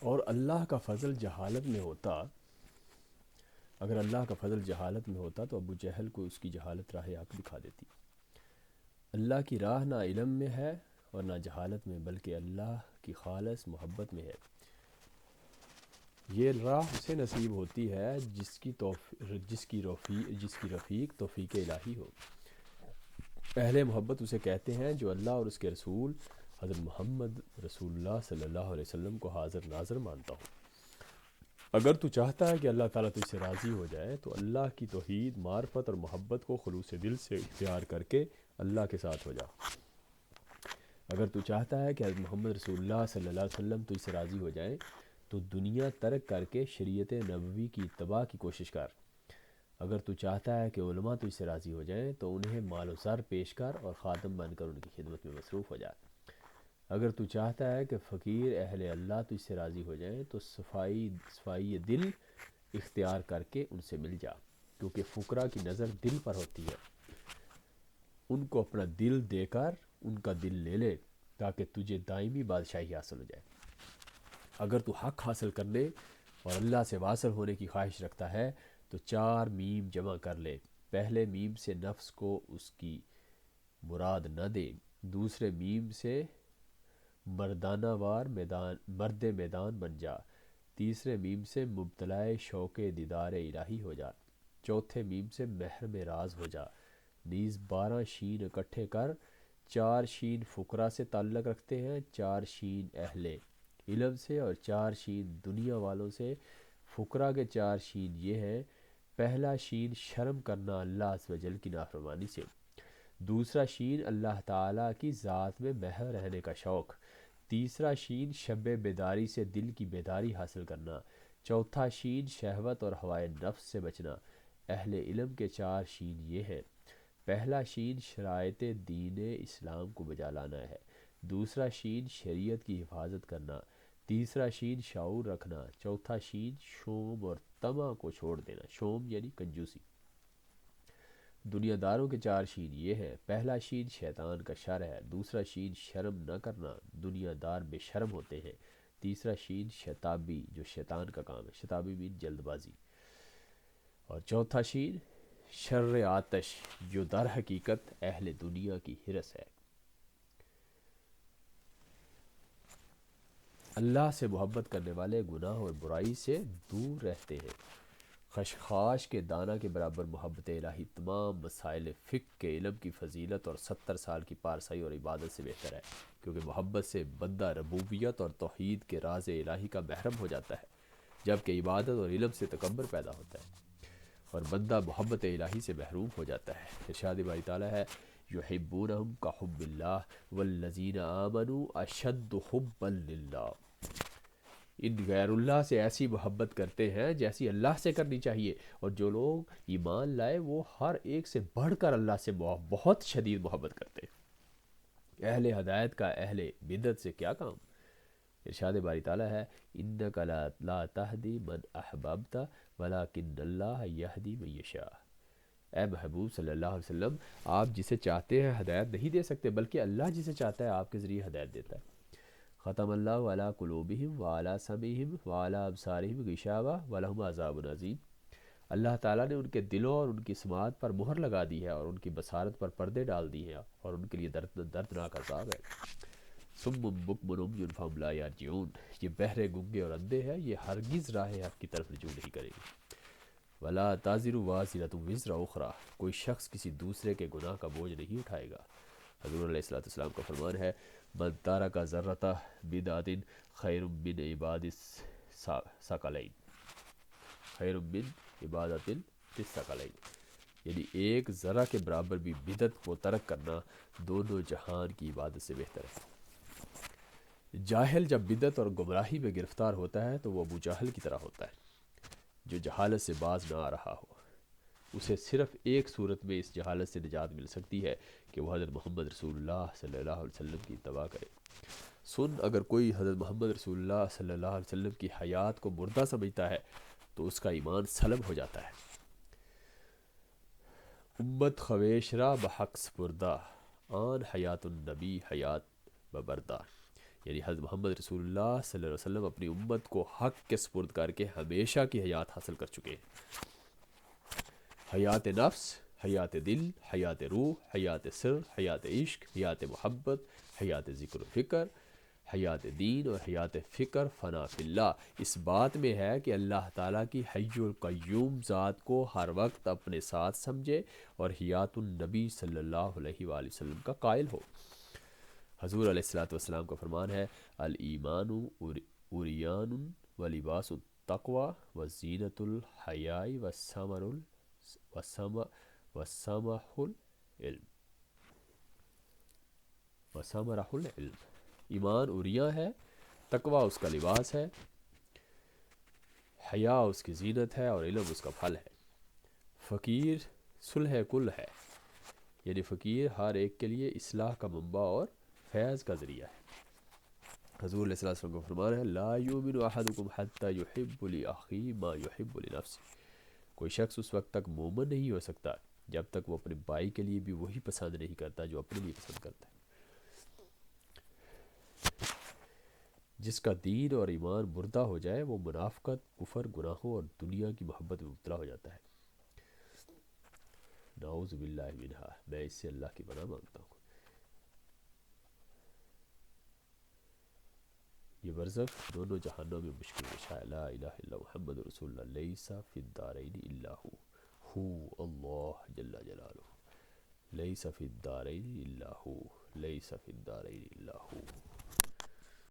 اور اللہ کا فضل جہالت میں ہوتا، اگر اللہ کا فضل جہالت میں ہوتا تو ابو جہل کو اس کی جہالت راہ حق دکھا دیتی۔ اللہ کی راہ نہ علم میں ہے اور نہ جہالت میں، بلکہ اللہ کی خالص محبت میں ہے۔ یہ راہ اسے نصیب ہوتی ہے جس کی رفیق توفیق الہی ہو۔ اہل محبت اسے کہتے ہیں جو اللہ اور اس کے رسول حضرت محمد رسول اللہ صلی اللہ علیہ وسلم کو حاضر ناظر مانتا ہو۔ اگر تو چاہتا ہے کہ اللہ تعالیٰ تجھ سے راضی ہو جائے تو اللہ کی توحید، معرفت اور محبت کو خلوص دل سے اختیار کر کے اللہ کے ساتھ ہو جا۔ اگر تو چاہتا ہے کہ حضرت محمد رسول اللہ صلی اللہ علیہ وسلم تجھ سے راضی ہو جائیں تو دنیا ترک کر کے شریعت نبوی کی اتباع کی کوشش کر۔ اگر تو چاہتا ہے کہ علماء تجھ سے راضی ہو جائیں تو انہیں مال و زر پیش کر اور خادم بن کر ان کی خدمت میں مصروف ہو جا۔ اگر تو چاہتا ہے کہ فقیر اہل اللہ تجھ سے راضی ہو جائیں تو صفائی دل اختیار کر کے ان سے مل جا، کیونکہ فقراء کی نظر دل پر ہوتی ہے۔ ان کو اپنا دل دے کر ان کا دل لے لے تاکہ تجھے دائمی بادشاہی حاصل ہو جائے۔ اگر تو حق حاصل کرنے اور اللہ سے واصل ہونے کی خواہش رکھتا ہے تو 4 میم جمع کر لے۔ پہلے میم سے نفس کو اس کی مراد نہ دے، دوسرے میم سے مردانہ وار مرد میدان بن جا، تیسرے میم سے مبتلائے شوق دیدار الہی ہو جا، چوتھے میم سے محرم راز ہو جا۔ نیز 12 شین اکٹھے کر، 4 شین فقراء سے تعلق رکھتے ہیں، 4 شین اہل علم سے اور 4 شین دنیا والوں سے۔ فقراء کے 4 شین یہ ہیں: پہلا شین شرم کرنا اللہ عز و جل کی نافرمانی سے، دوسرا شین اللہ تعالیٰ کی ذات میں محو رہنے کا شوق، تیسرا شین شب بیداری سے دل کی بیداری حاصل کرنا، چوتھا شین شہوت اور ہوائے نفس سے بچنا۔ اہل علم کے 4 شین یہ ہیں: پہلا شین شرائط دین اسلام کو بجا لانا ہے، دوسرا شین شریعت کی حفاظت کرنا، تیسرا شین شعور رکھنا، چوتھا شین شوم اور طمع کو چھوڑ دینا۔ شوم یعنی کنجوسی۔ دنیا داروں کے 4 شین یہ ہیں: پہلا شین شیطان کا شر ہے، دوسرا شین شرم نہ کرنا، دنیا دار بے شرم ہوتے ہیں، تیسرا شین شتابی جو شیطان کا کام ہے، شتابی مین جلد بازی، اور چوتھا شین شر آتش جو در حقیقت اہل دنیا کی ہرس ہے۔ اللہ سے محبت کرنے والے گناہ اور برائی سے دور رہتے ہیں۔ خشخاش کے دانہ کے برابر محبت الہی تمام مسائل فقہ کے علم کی فضیلت اور 70 سال کی پارسائی اور عبادت سے بہتر ہے، کیونکہ محبت سے بندہ ربوبیت اور توحید کے راز الہی کا محرم ہو جاتا ہے، جبکہ عبادت اور علم سے تکبر پیدا ہوتا ہے اور بندہ محبت الہی سے محروم ہو جاتا ہے۔ ارشاد باری تعالیٰ ہے: یحبونہم کحب اللہ والذین آمنوا اشد حبا للہ۔ ان غیر اللہ سے ایسی محبت کرتے ہیں جیسی اللہ سے کرنی چاہیے، اور جو لوگ ایمان لائے وہ ہر ایک سے بڑھ کر اللہ سے بہت شدید محبت کرتے ہیں۔ اہل ہدایت کا اہل بدعت سے کیا کام؟ ارشاد باری تعالیٰ ہے: انک لا تہدی من احببت ولکن اللہ یہدی من یشاء۔ اے محبوب صلی اللہ علیہ وسلم، آپ جسے چاہتے ہیں ہدایت نہیں دے سکتے، بلکہ اللہ جسے چاہتا ہے آپ کے ذریعے ہدایت دیتا ہے۔ ختم اللہ علی قلوبہم وعلی سمعہم وعلی ابصارہم غشاوہ ولہم عذاب عظیم۔ اللہ تعالیٰ نے ان کے دلوں اور ان کی سماعت پر مہر لگا دی ہے اور ان کی بصارت پر پردے ڈال دیے ہیں، اور ان کے لیے دردناک عذاب ہے۔ صم بکم عمی فہم لا یرجعون۔ یہ بہرے، گنگے اور اندھے ہیں، یہ ہرگز راہ حق کی طرف رجوع نہیں کریں گے۔ ولا تازر وازرۃ وزر اخری۔ کوئی شخص کسی دوسرے کے گناہ کا بوجھ نہیں اٹھائے گا۔ حضور علیہ السلام کا فرمان ہے: من ترک ذرۃ بدعۃ خیر من عباد الثقلین، خیر من عبادۃ الثقلین، یعنی ایک ذرہ کے برابر بھی بدعت کو ترک کرنا دونوں جہان کی عبادت سے بہتر ہے۔ جاہل جب بدعت اور گمراہی میں گرفتار ہوتا ہے تو وہ ابو جہل کی طرح ہوتا ہے جو جہالت سے باز نہ آ رہا ہو۔ اسے صرف ایک صورت میں اس جہالت سے نجات مل سکتی ہے کہ وہ حضرت محمد رسول اللہ صلی اللہ علیہ وسلم کی اتباع کرے۔ اگر کوئی حضرت محمد رسول اللہ صلی اللہ علیہ وسلم کی حیات کو مردہ سمجھتا ہے تو اس کا ایمان سلب ہو جاتا ہے۔ امت خویش را بحق سپردہ، آن حیات النبی حیات ببردہ۔ یعنی حضرت محمد رسول اللہ صلی اللہ علیہ وسلم اپنی امت کو حق کے سپرد کر کے ہمیشہ کی حیات حاصل کر چکے ہیں، حیات نفس، حیات دل، حیات روح، حیات سر، حیات عشق، حیات محبت، حیات ذکر و فکر، حیات دین اور حیات فکر فنا فی اللہ۔ اس بات میں ہے کہ اللہ تعالیٰ کی حی القیوم ذات کو ہر وقت اپنے ساتھ سمجھے اور حیات النبی صلی اللہ علیہ وآلہ وسلم کا قائل ہو۔ حضور علیہ الصلوۃ والسلام کا فرمان ہے، الایمان عریان و لباس التقوی و زینت الحیاء وثمرہ العلم وثمرہ العلم۔ ایمان عریاں ہے، تقوی اس کا لباس ہے، حیا اس کی زینت ہے اور علم اس کا پھل ہے۔ فقیر صلح کل ہے، یعنی فقیر ہر ایک کے لیے اصلاح کا منبع اور فیض کا ذریعہ ہے۔ حضور علیہ السلام کو فرمان ہے، لا یؤمن احدکم حتی یحب لاخیہ ما یحب لنفسہ۔ کوئی شخص اس وقت تک مومن نہیں ہو سکتا جب تک وہ اپنے بھائی کے لیے بھی وہی پسند نہیں کرتا جو اپنے لیے پسند کرتا ہے۔ جس کا دین اور ایمان مردہ ہو جائے وہ منافقت، کفر، گناہوں اور دنیا کی محبت میں مبتلا ہو جاتا ہے۔ نعوذ باللہ منہا، میں اس سے اللہ کی پناہ مانگتا ہوں۔ یہ برزخ دونوں جہانوں میں مشکل کشا ہے۔ لا الہ الا محمد رسول اللہ، لیس فی الدارین الا ہو اللہ جل جلالہ، لیس فی الدارین الا ہو، لیس فی الدارین الا ہو۔